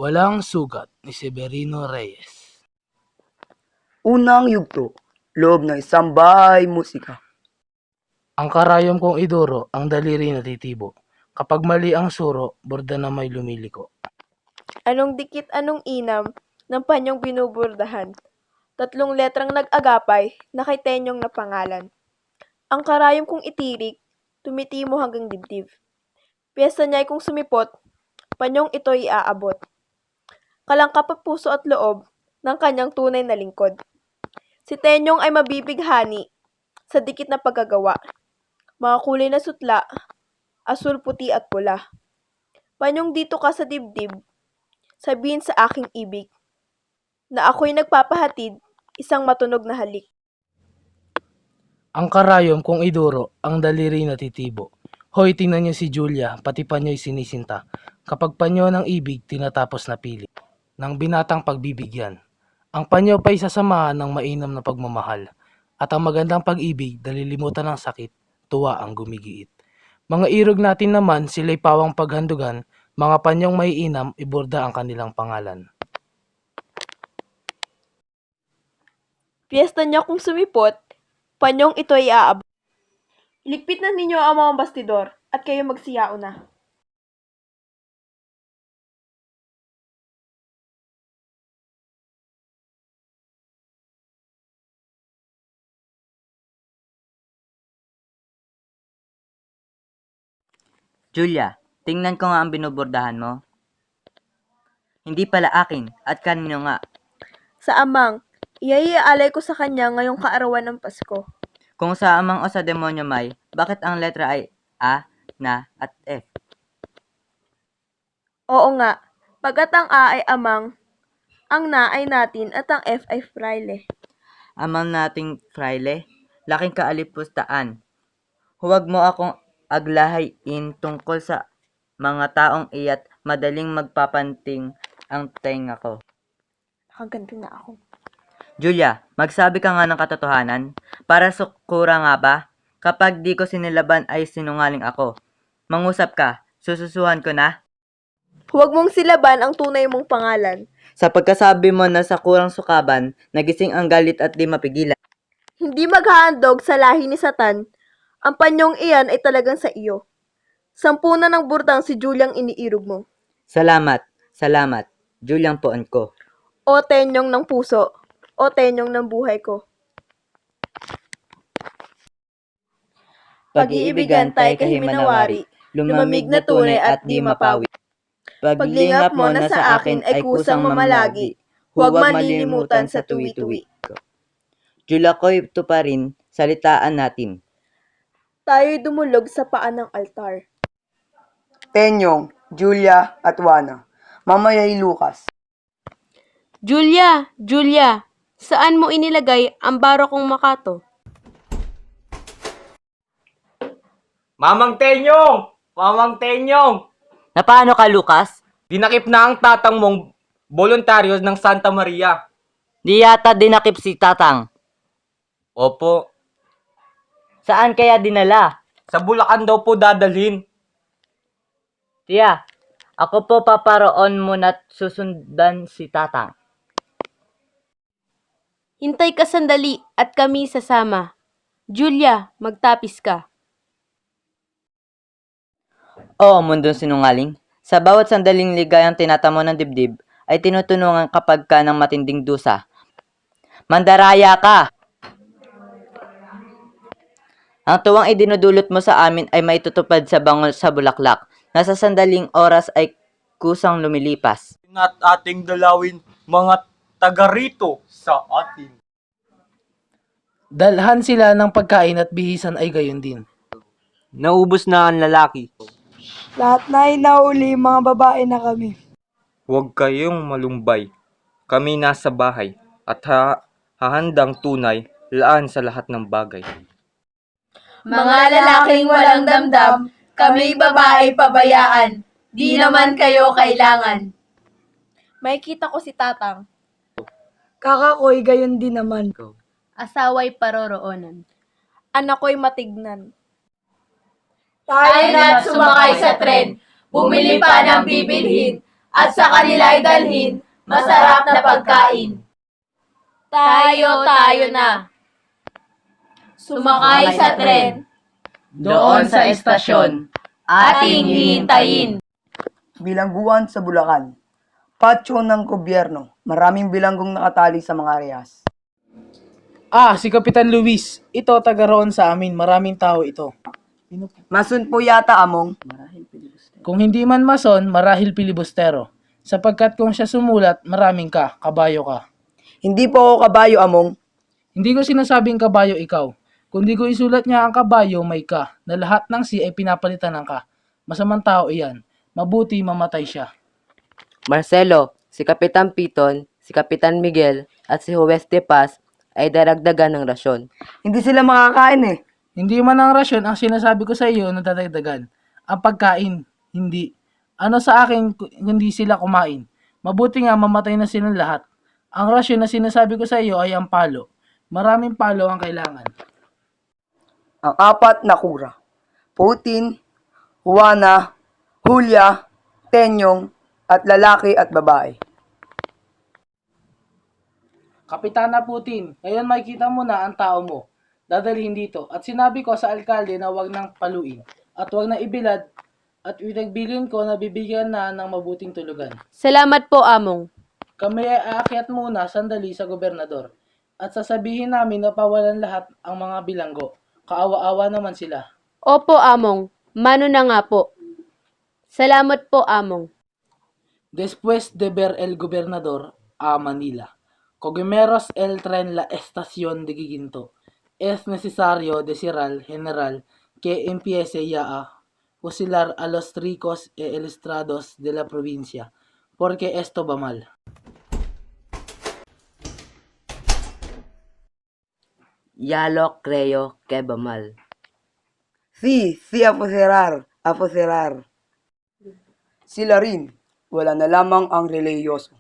Walang sugat ni Severino Reyes. Unang yugto, loob ng isang bahay musika. Ang karayom kong iduro, ang daliri natitibo. Kapag mali ang suro, borda na may lumiliko. Anong dikit anong inam ng panyong binuburdahan. 3 letrang nag-agapay na kay Tenyong na pangalan. Ang karayom kong itirik, tumitimo hanggang dibdib. Piyesta niya'y kung sumipot, panyong ito'y iaabot. Kalangkap at puso at loob ng kanyang tunay na lingkod. Si Tenyong ay mabibighani sa dikit na paggagawa. Mga kulay na sutla, asul, puti at pula. Panyong dito ka sa dibdib, sabihin sa aking ibig, na ako'y nagpapahatid isang matunog na halik. Ang karayom kong iduro, ang daliri natitibo. Hoy, tingnan niyo si Julia, pati panyo'y sinisinta. Kapag panyo ng ibig, tinatapos na pili ng binatang pagbibigyan. Ang panyo pa'y sasamahan ng mainam na pagmamahal. At ang magandang pag-ibig, dalilimutan ng sakit, tuwa ang gumigiit. Mga irog natin naman, sila'y pawang paghandugan, mga panyong maiinam, iborda ang kanilang pangalan. Piyesta niya kung sumipot, panyong ito'y iaabot. Iligpit na ninyo ang mga bastidor at kayo magsiyao na. Julia, tingnan ko nga ang binubordahan mo. Hindi pala akin, at kanino nga? Sa amang, iaalay ko sa kanya ngayong kaarawan ng Pasko. Kung sa amang o sa demonyo may, bakit ang letra ay A, na, at F? Oo nga, pagkat ang A ay amang, ang na ay natin at ang F ay fraile. Amang nating fraile, laking kaalipustaan. Huwag mo akong aglahayin tungkol sa mga taong iya't madaling magpapanting ang tenga ko. Nakaganto na ako. Julia, magsabi ka nga ng katotohanan. Para sukura nga ba? Kapag di ko sinilaban ay sinungaling ako. Mangusap ka, sususuhan ko na. Huwag mong silaban ang tunay mong pangalan. Sa pagkasabi mo na sa kurang sukaban, nagising ang galit at di mapigilan. Hindi maghahandog sa lahi ni Satan. Ang panyong iyan ay talagang sa iyo. 10 na ng burdang si Juliang iniirog mo. Salamat, salamat, Juliang poon ko. O Tenyong ng puso, o Tenyong ng buhay ko. Pag-iibigan tayo kahiminawari, lumamig na tunay at di mapawi. Paglingap mo na sa akin ay kusang mamalagi, huwag malilimutan sa tuwi-tuwi. Julia ko'y ito pa rin, salitaan natin. Tayo'y dumulog sa paan ng altar. Tenyong, Julia at Juana. Mamaya'y Lucas. Julia, Julia, saan mo inilagay ang baro kong makato? Mamang Tenyong! Mamang Tenyong! Na paano ka, Lucas? Dinakip na ang tatang mong voluntaryo ng Santa Maria. Di yata dinakip si Tatang. Opo, Saan kaya dinala? sa Bulacan daw po dadalhin. Tiya, ako po paparoon mona't susundan si Tatang. Hintay ka sandali at kami sasama. Julia, magtapis ka. Oo, mundong sinungaling. Sa bawat sandaling ligayang tinatamo ng dibdib, ay tinutulungan kapag ka ng matinding dusa. Mandaraya ka! Ang tuwang idinudulot mo sa amin ay maitutupad sa bangon sa bulaklak, na sa sandaling oras ay kusang lumilipas. At ating dalawin mga taga rito sa atin. Dalhan sila ng pagkain at bihisan ay gayon din. Naubos na ang lalaki. Lahat na ay nauli, mga babae na kami. Huwag kayong malumbay. Kami nasa bahay at hahandang tunay laan sa lahat ng bagay. Mga lalaking walang damdam, kami babae pabayaan. Di naman kayo kailangan. Makikita ko si Tatang. Kakakoy gayon din naman. Asaway paroroonan. Anak ko'y matignan. Tayo na't sumakay sa tren, bumili pa ng bibilhin, at sa kanila'y dalhin masarap na pagkain. Tayo na. Sumakay sa tren, Doon sa estasyon, ating hihintayin. Bilangguan sa Bulacan. Patio ng gobyerno. Maraming bilanggong nakatali sa mga rehas. Si Kapitan Luis. Ito, taga roon sa amin. Maraming tao ito. Masun po yata, Among. Kung hindi man mason, marahil pilibustero. Sapagkat kung siya sumulat, maraming ka, kabayo ka. Hindi po ako kabayo, Among. Hindi ko sinasabing kabayo ikaw. Kundi ko isulat niya ang kabayo may ka, na lahat ng si ay pinapalitan ng ka. Masamang tao iyan. Mabuti mamatay siya. Marcelo, si Kapitan Piton, si Kapitan Miguel, at si Juez de Paz ay daragdagan ng rasyon. Hindi sila makakain eh. Hindi man ang rasyon ang sinasabi ko sa iyo na dadagdagan. Ang pagkain, hindi. Ano sa akin kundi sila kumain. Mabuti nga mamatay na silang lahat. Ang rasyon na sinasabi ko sa iyo ay ang palo. Maraming palo ang kailangan. Ang apat na kura. Putin, Juana, Julia, Tenyong, at lalaki at babae. Kapitana Putin, ngayon makikita mo na ang tao mo. Dadalhin dito. At sinabi ko sa alkalde na wag nang paluin. At wag na ibilad. At pinagbilin ko na bibigyan na ng mabuting tulugan. Salamat po, Among. Kami ay aakyat muna sandali sa gobernador. At sasabihin namin na pawalan lahat ang mga bilanggo. Kaawa-awa naman sila. Opo, Among. Mano na nga po. Salamat po, Among. Después de ver el gobernador a Manila, Cogumeros el tren la estación de Giginto. Es necesario decir al general que empiece ya a fusilar a los ricos e ilustrados de la provincia, porque esto va mal. Ya lo creo que va mal. Sí, a fusilar. Sila rin. Wala na lamang ang reliyoso.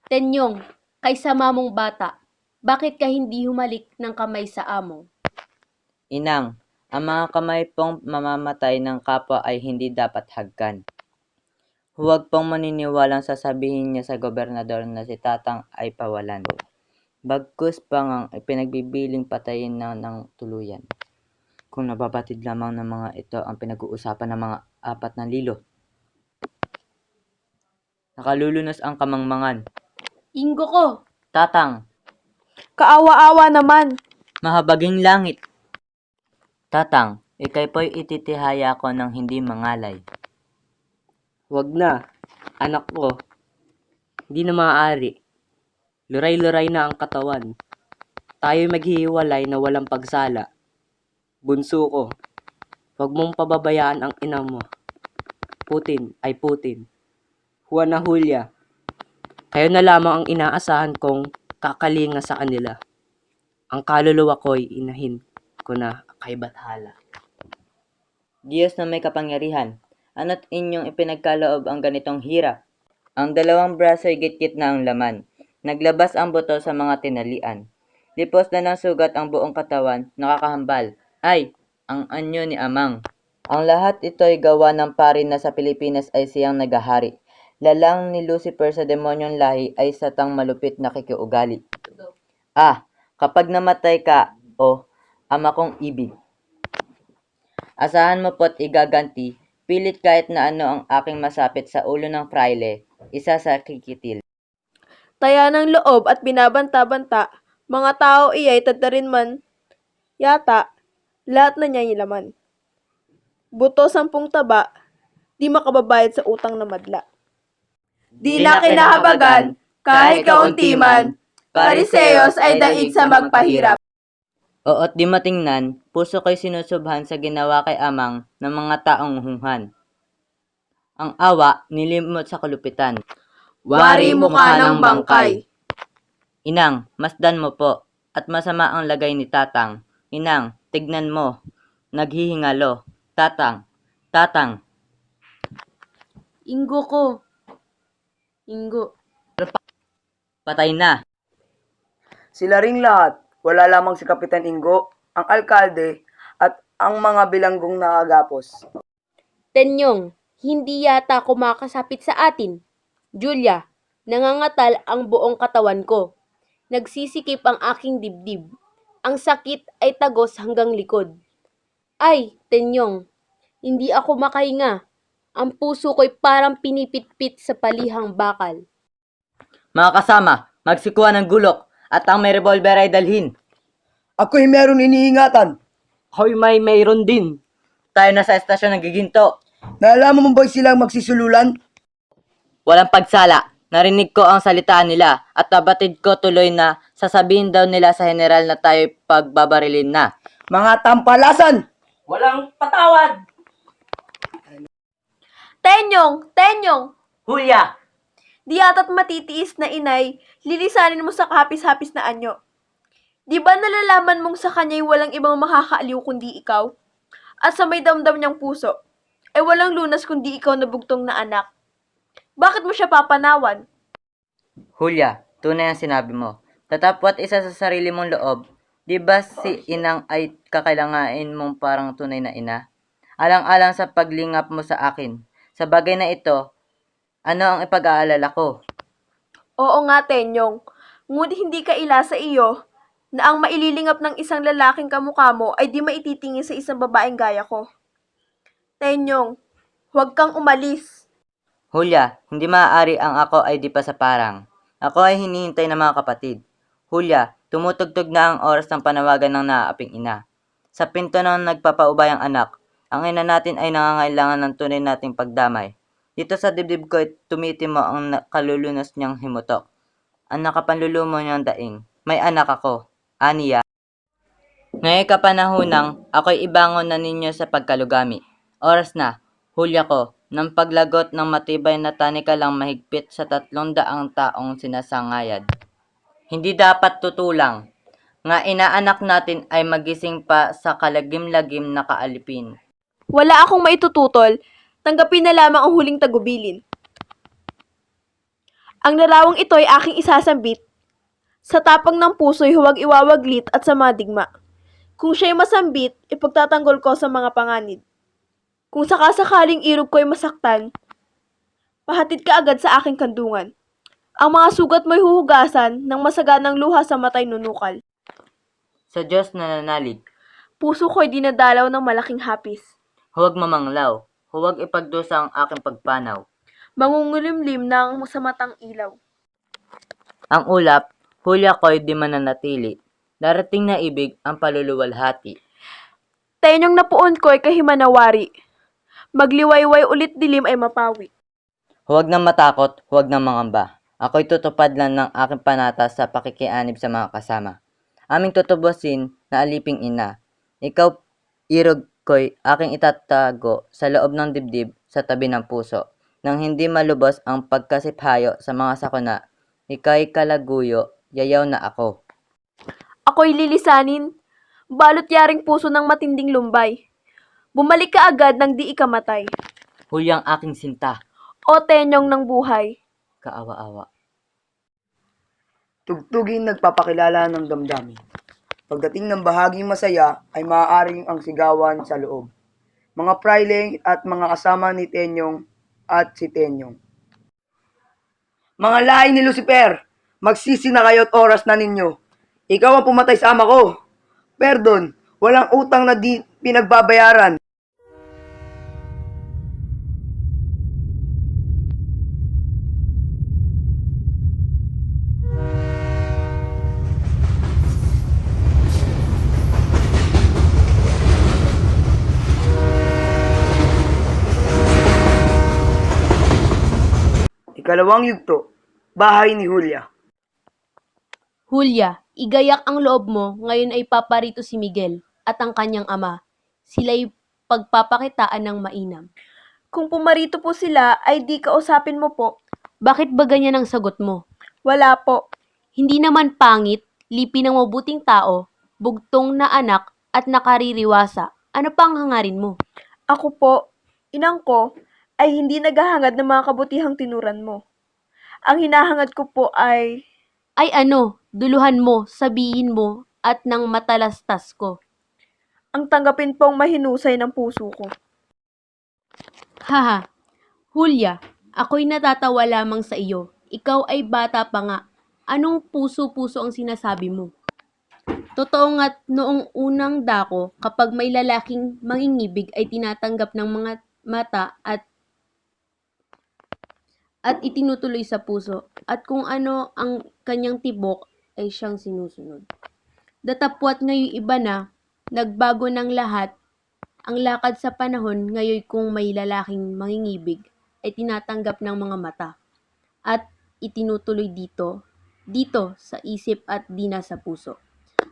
Tenyong, kay sama mong bata, bakit ka hindi humalik ng kamay sa Among? Inang, ang mga kamay pong mamamatay ng kapwa ay hindi dapat hagkan. Huwag pong maniniwalang sasabihin niya sa gobernador na si Tatang ay pawalan. Bagkus pa ngang ipinagbibiling patayin na ng tuluyan. Kung nababatid lamang ng mga ito ang pinag-uusapan ng mga 4,000. Nakalulunos ang kamangmangan. Inggo ko, Tatang, Kaawa-awa naman. mahabaging langit. Tatang, ikay po'y ititihaya ko ng hindi mangalay. Huwag na, anak ko. Hindi na maaari. Luray-luray na ang katawan. Tayo'y maghihiwalay na walang pagsala. Bunso ko, huwag mong pababayaan ang ina mo. Putin ay Putin. Juana Julia, kayo na lamang ang inaasahan kong kakalinga sa kanila. Ang kaluluwa ko'y inahin ko na kay Bathala. Diyos na may kapangyarihan, ano't inyong ipinagkaloob ang ganitong hirap? Ang dalawang braso'y git-git na ang laman. Naglabas ang buto sa mga tinalian. Lipos na ng sugat ang buong katawan, nakakahambal. Ay, ang anyo ni Amang. Ang lahat ito'y gawa ng pari na sa Pilipinas ay siyang nagahari. Lalang ni Lucifer sa demonyong lahi ay satang malupit na kikiugali. Kapag namatay ka, ama kong ibig. Asahan mo po't igaganti, pilit kahit na ano ang aking masapit sa ulo ng fraile, isa sa kikitil. Taya ng loob at binabanta-banta, mga tao iyay tadtarin man. Yata, lahat na niya laman. Buto 10 taba, di makababayad sa utang na madla. Di na kinahabagan, kahit kaunti man, Pariseos ay daig sa magpahirap. Oo't di matingnan, puso ko'y sinusubhan sa ginawa kay Amang ng mga taong hunghan. Ang awa, nilimot sa kalupitan. Wari mukha ng bangkay. Inang, masdan mo po, at masama ang lagay ni Tatang. Inang, tignan mo, naghihingalo. Tatang, Inggo ko. Inggo. patay na. Sila ring lahat. Wala lamang si Kapitan Ingo, ang alkalde, at ang mga bilanggong nakagapos. Tenyong, Hindi yata kumakasapit sa atin. Julia, nangangatal ang buong katawan ko. Nagsisikip ang aking dibdib. Ang sakit ay tagos hanggang likod. Ay, Tenyong, hindi ako makahinga. Ang puso ko'y parang pinipitpit sa palihang bakal. Mga kasama, magsikuha ng gulok at ang may revolver ay dalhin. Ako'y meron iniingatan. Hoy, mayroon din. Tayo na sa estasyon ng giginto. Nalaman mo ba silang magsisululan? Walang pagsala. Narinig ko ang salitaan nila at nabatid ko tuloy na sasabihin daw nila sa general na tayo pagbabarilin na. Mga tampalasan! Walang patawad! Tenyong! Tenyong! Hulya! Di yata't matitiis na inay, lilisanin mo sa kahapis-hapis na anyo. Di ba nalalaman mong sa kanya'y walang ibang makakaaliw kundi ikaw? At sa may damdam niyang puso, walang lunas kundi ikaw na bugtong na anak. Bakit mo siya papanawan? Hulya, tunay ang sinabi mo. Tatapwat isa sa sarili mong loob. Di ba si inang ay kakailangain mong parang tunay na ina? Alang-alang sa paglingap mo sa akin. Sa bagay na ito, ano ang ipag-aalala ko? Oo nga, Tenyong. Ngunit hindi ka ila sa iyo na ang maililingap ng isang lalaking kamukha mo ay di maititingin sa isang babaeng gaya ko. Tenyong, huwag kang umalis. Hulya, hindi maaari ang ako ay di pa sa parang. Ako ay hinihintay ng mga kapatid. Hulya, tumutugtog na ang oras ng panawagan ng naaaping ina. Sa pinto ng nagpapaubay ang anak, ang ina natin ay nangangailangan ng tunay nating pagdamay. Dito sa dibdib ko ay tumitimo ang kalulunos niyang himutok. Ang nakapanlulumo niyang daing. May anak ako, Aniya. Ngayong kapanahonang ako'y ibangon na ninyo sa pagkalugami. Oras na, Hulya ko, ng paglagot ng matibay na tanika lang mahigpit sa 300 taong sinasangayad. Hindi dapat tutulang, nga inaanak natin ay magising pa sa kalagim-lagim na kaalipin. Wala akong maitututol, tanggapin na lamang ang huling tagubilin. Ang larawang ito ay aking isasambit. Sa tapang ng puso'y huwag iwawaglit at sa madigma. Kung siya'y masambit, ipagtatanggol ko sa mga panganib. Kung sakasakaling irog ko'y masaktan, pahatid ka agad sa aking kandungan. Ang mga sugat mo'y huhugasan ng masaganang luha sa matay nunukal. Sa Diyos na nanalig, Puso ko'y dinadalaw ng malaking hapis. huwag mamanglaw, huwag ipagdusa ang aking pagpanaw. Mangungulimlim ng sa matang ilaw. Ang ulap, Hulya ko'y di mananatili. Darating na ibig ang paluluwalhati. Tenyong napuon ko'y kahimanawari. Magliwayway ulit dilim ay mapawi. Huwag nang matakot, huwag nang mangamba. Ako'y tutupad lang ng aking panata sa pakikianib sa mga kasama. Aming tutubusin na aliping ina. Ikaw, irog ko'y aking itatago sa loob ng dibdib sa tabi ng puso. Nang hindi malubos ang pagkasiphayo sa mga sakuna, ika'y kalaguyo, yayaw na ako. Ako'y lilisanin, balot yaring puso ng matinding lumbay. Bumalik ka agad nang di ikamatay. Hulyang aking sinta, O tenyong ng buhay. kaawa-awa. Tugtugin nagpapakilala ng damdamin. Pagdating ng bahaging masaya ay maaaring ang sigawan sa loob. Mga praile at mga kasama ni Tenyong at si Tenyong. Mga lahi ni Lucifer, magsisi na kayo at oras na ninyo. Ikaw ang pumatay sa ama ko. Perdon, walang utang na di pinagbabayaran. Ikalawang yugto, bahay ni Julia. Hulya, igayak ang loob mo, ngayon ay paparito si Miguel at ang kanyang ama. Sila'y pagpapakitaan ng mainam. Kung pumarito po sila, ay di kausapin mo po. Bakit ba ganyan ang sagot mo? Wala po. Hindi naman pangit, lipi ng mabuting tao, bugtong na anak at nakaririwasa. Ano pa ang hangarin mo? Ako po, inang ko, ay hindi naghahangad ng mga kabutihang tinuran mo. Ang hinahangad ko po ay... Ay ano, duluhan mo, sabihin mo, at nang matalastas ko. ang tanggapin pong mahinusay ng puso ko. Haha, Hulya, ako'y natatawa lamang sa iyo. Ikaw ay bata pa nga. Anong puso-puso ang sinasabi mo? Totoo nga't noong unang dako, kapag may lalaking mangingibig ay tinatanggap ng mga mata at itinutuloy sa puso, at kung ano ang kanyang tibok ay siyang sinusunod. Datapwat ngayon iba na, nagbago ng lahat, ang lakad sa panahon ngayon kung may lalaking mangingibig ay tinatanggap ng mga mata at itinutuloy dito sa isip at di na sa puso.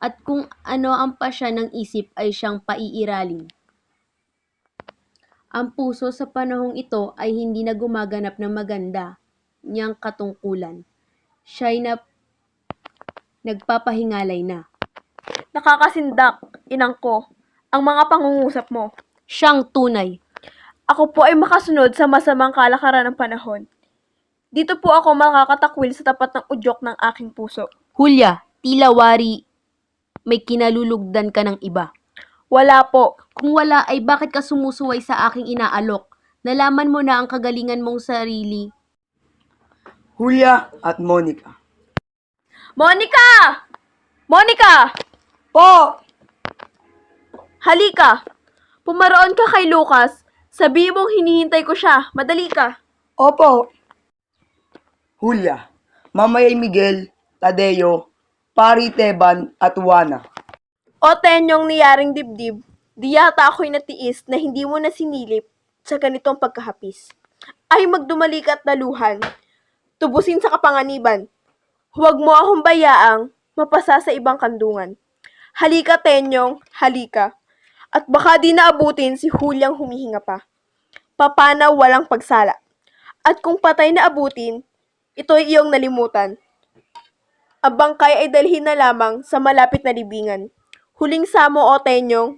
At kung ano ang pasya ng isip ay siyang paiiralin. Ang puso sa panahong ito ay hindi na gumaganap ng maganda niyang katungkulan. Siya'y nagpapahingalay na. Nakakasindak, inang ko, ang mga pangungusap mo. Siyang tunay. Ako po ay makasunod sa masamang kalakaran ng panahon. Dito po ako makakatakwil sa tapat ng udyok ng aking puso. Hulya, tila wari may kinalulugdan ka ng iba. Wala po. Kung wala ay bakit ka sumusuway sa aking inaalok? Nalaman mo na ang kagalingan mong sarili. Julia at Monica. Monica! Monica! Po! Halika! Pumaroon ka kay Lucas. Sabihin mong hinihintay ko siya. Madali ka. Opo. Julia, Mamayay Miguel, Tadeo, Pari Teban at Juana. O tenyong niyaring dibdib, di yata ako'y natiis na hindi mo na sinilip sa ganitong pagkahapis. Ay magdumali ka at daluhan, tubusin sa kapanganiban. Huwag mo akong bayaang mapasa sa ibang kandungan. Halika tenyong, halika. At baka di naabutin si Hulyang humihinga pa. Papanaw walang pagsala. At kung patay na abutin, ito'y iyong nalimutan. Ang bangkay ay dalhin na lamang sa malapit na libingan. Huling samo o tenyong,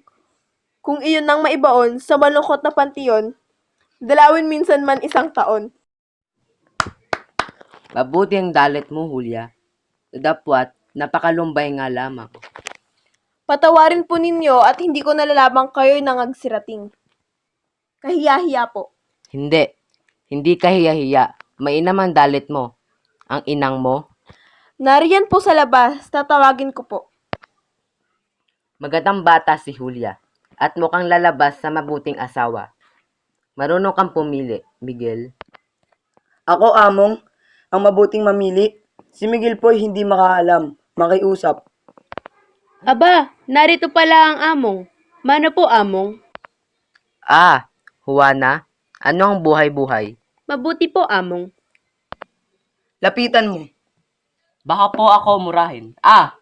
kung iyon nang maibaon sa malungkot na pantiyon, dalawin minsan man isang taon. Mabuti ang dalit mo, Hulya. Dapwat, napakalumbay nga lamang. Patawarin po ninyo at hindi ko nalalabang kayo'y nangagsirating. Kahiya-hiya po. Hindi. Hindi kahiya-hiya. Mainam ang dalit mo. Ang inang mo. Nariyan po sa labas, tatawagin ko po. Magandang bata si Hulya. At mukhang lalabas sa mabuting asawa. Marunong kang pumili, Miguel. Ako, Among, ang mabuting mamili. Si Miguel po'y hindi makaalam, makiusap. Aba, narito pala ang among. Mano po among? Ah, Juana, ano ang buhay-buhay? Mabuti po among. Lapitan mo. Baka po ako murahin. Ah,